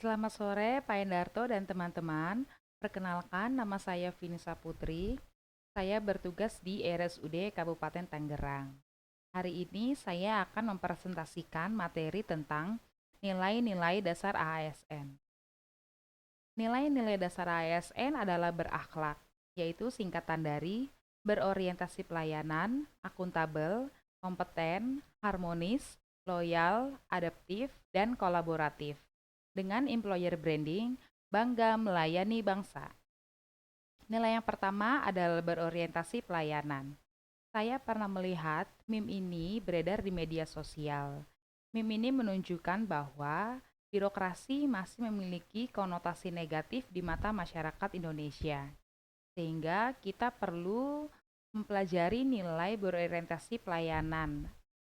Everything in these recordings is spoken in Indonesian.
Selamat sore, Pak Endarto dan teman-teman. Perkenalkan, nama saya Vinisa Putri. Saya bertugas di RSUD Kabupaten Tangerang. Hari ini saya akan mempresentasikan materi tentang nilai-nilai dasar ASN. Nilai-nilai dasar ASN adalah berakhlak, yaitu singkatan dari berorientasi pelayanan, akuntabel, kompeten, harmonis, loyal, adaptif, dan kolaboratif. Dengan employer branding, bangga melayani bangsa. Nilai yang pertama adalah berorientasi pelayanan. Saya pernah melihat meme ini beredar di media sosial. Meme ini menunjukkan bahwa birokrasi masih memiliki konotasi negatif di mata masyarakat Indonesia, sehingga kita perlu mempelajari nilai berorientasi pelayanan,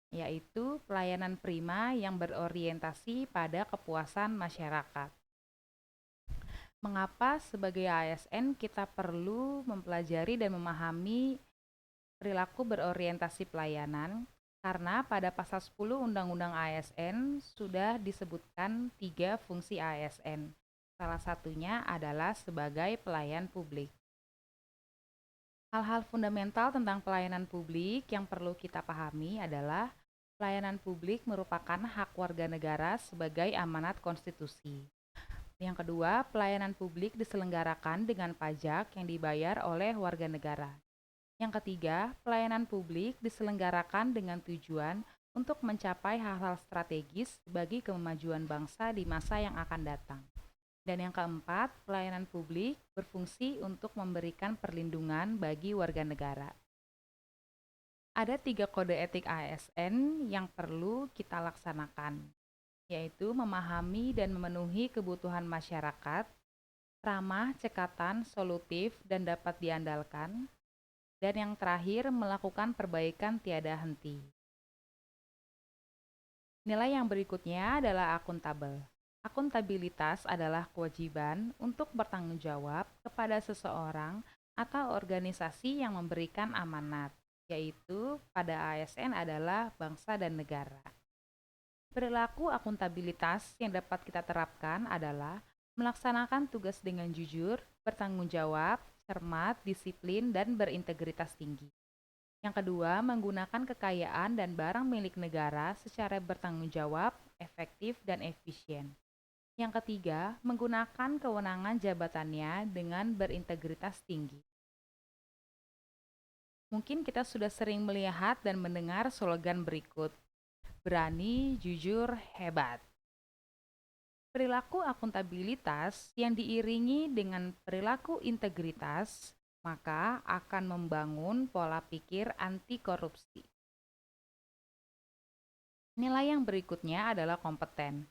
yaitu pelayanan prima yang berorientasi pada kepuasan masyarakat. Mengapa sebagai ASN kita perlu mempelajari dan memahami perilaku berorientasi pelayanan? Karena pada pasal 10 Undang-Undang ASN sudah disebutkan 3 fungsi ASN. Salah satunya adalah sebagai pelayan publik. Hal-hal fundamental tentang pelayanan publik yang perlu kita pahami adalah pelayanan publik merupakan hak warga negara sebagai amanat konstitusi. Yang kedua, pelayanan publik diselenggarakan dengan pajak yang dibayar oleh warga negara. Yang ketiga, pelayanan publik diselenggarakan dengan tujuan untuk mencapai hal-hal strategis bagi kemajuan bangsa di masa yang akan datang. Dan yang keempat, pelayanan publik berfungsi untuk memberikan perlindungan bagi warga negara. Ada 3 kode etik ASN yang perlu kita laksanakan, yaitu memahami dan memenuhi kebutuhan masyarakat, ramah, cekatan, solutif, dan dapat diandalkan, dan yang terakhir melakukan perbaikan tiada henti. Nilai yang berikutnya adalah akuntabel. Akuntabilitas adalah kewajiban untuk bertanggung jawab kepada seseorang atau organisasi yang memberikan amanat, yaitu pada ASN adalah bangsa dan negara. Perilaku akuntabilitas yang dapat kita terapkan adalah melaksanakan tugas dengan jujur, bertanggung jawab, cermat, disiplin, dan berintegritas tinggi. Yang kedua, menggunakan kekayaan dan barang milik negara secara bertanggung jawab, efektif, dan efisien. Yang ketiga, menggunakan kewenangan jabatannya dengan berintegritas tinggi. Mungkin kita sudah sering melihat dan mendengar slogan berikut, berani, jujur, hebat. Perilaku akuntabilitas yang diiringi dengan perilaku integritas, maka akan membangun pola pikir anti korupsi. Nilai yang berikutnya adalah kompeten.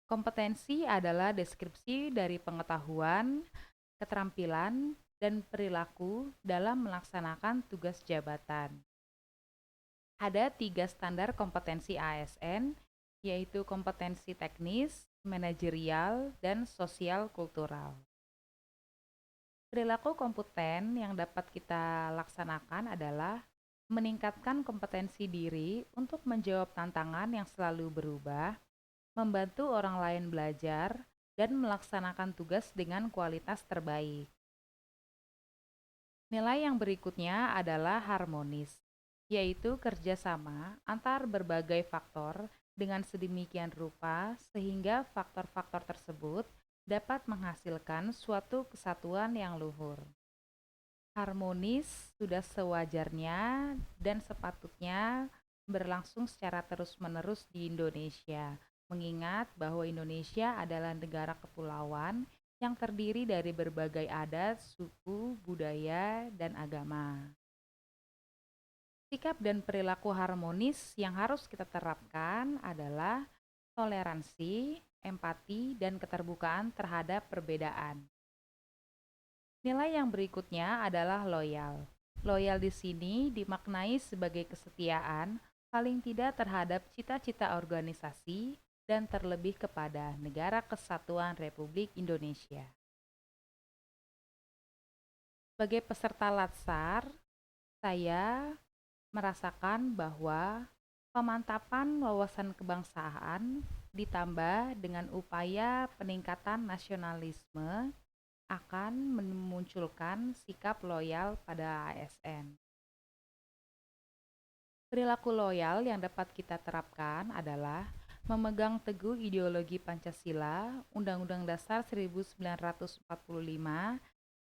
Kompetensi adalah deskripsi dari pengetahuan, keterampilan, dan perilaku dalam melaksanakan tugas jabatan. Ada 3 standar kompetensi ASN, yaitu kompetensi teknis, manajerial, dan sosial kultural. Perilaku kompeten yang dapat kita laksanakan adalah meningkatkan kompetensi diri untuk menjawab tantangan yang selalu berubah, membantu orang lain belajar, dan melaksanakan tugas dengan kualitas terbaik. Nilai yang berikutnya adalah harmonis, yaitu kerjasama antar berbagai faktor dengan sedemikian rupa sehingga faktor-faktor tersebut dapat menghasilkan suatu kesatuan yang luhur. Harmonis sudah sewajarnya dan sepatutnya berlangsung secara terus-menerus di Indonesia, mengingat bahwa Indonesia adalah negara kepulauan yang terdiri dari berbagai adat, suku, budaya, dan agama. Sikap dan perilaku harmonis yang harus kita terapkan adalah toleransi, empati, dan keterbukaan terhadap perbedaan. Nilai yang berikutnya adalah loyal. Loyal di sini dimaknai sebagai kesetiaan, paling tidak terhadap cita-cita organisasi dan terlebih kepada Negara Kesatuan Republik Indonesia. Sebagai peserta Latsar, saya merasakan bahwa pemantapan wawasan kebangsaan ditambah dengan upaya peningkatan nasionalisme akan memunculkan sikap loyal pada ASN. Perilaku loyal yang dapat kita terapkan adalah memegang teguh ideologi Pancasila, Undang-Undang Dasar 1945,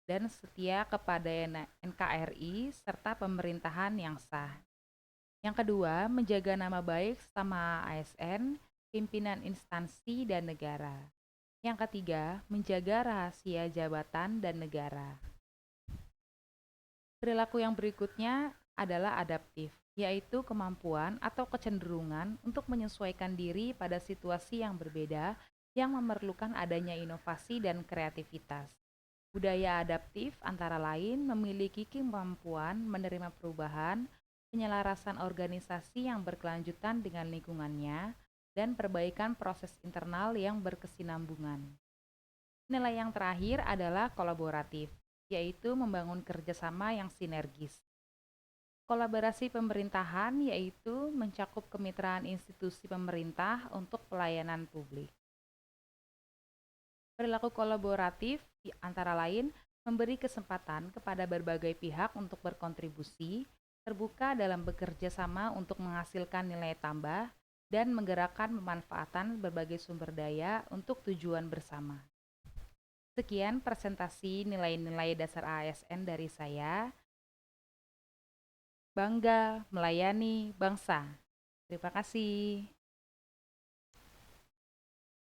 dan setia kepada NKRI serta pemerintahan yang sah. Yang kedua, menjaga nama baik sesama ASN, pimpinan instansi, dan negara. Yang ketiga, menjaga rahasia jabatan dan negara. Perilaku yang berikutnya adalah adaptif, yaitu kemampuan atau kecenderungan untuk menyesuaikan diri pada situasi yang berbeda yang memerlukan adanya inovasi dan kreativitas. Budaya adaptif antara lain memiliki kemampuan menerima perubahan, penyelarasan organisasi yang berkelanjutan dengan lingkungannya, dan perbaikan proses internal yang berkesinambungan. Nilai yang terakhir adalah kolaboratif, yaitu membangun kerjasama yang sinergis. Kolaborasi pemerintahan yaitu mencakup kemitraan institusi pemerintah untuk pelayanan publik. Perilaku kolaboratif antara lain memberi kesempatan kepada berbagai pihak untuk berkontribusi, terbuka dalam bekerja sama untuk menghasilkan nilai tambah, dan menggerakkan pemanfaatan berbagai sumber daya untuk tujuan bersama. Sekian presentasi nilai-nilai dasar ASN dari saya. Bangga melayani bangsa. Terima kasih.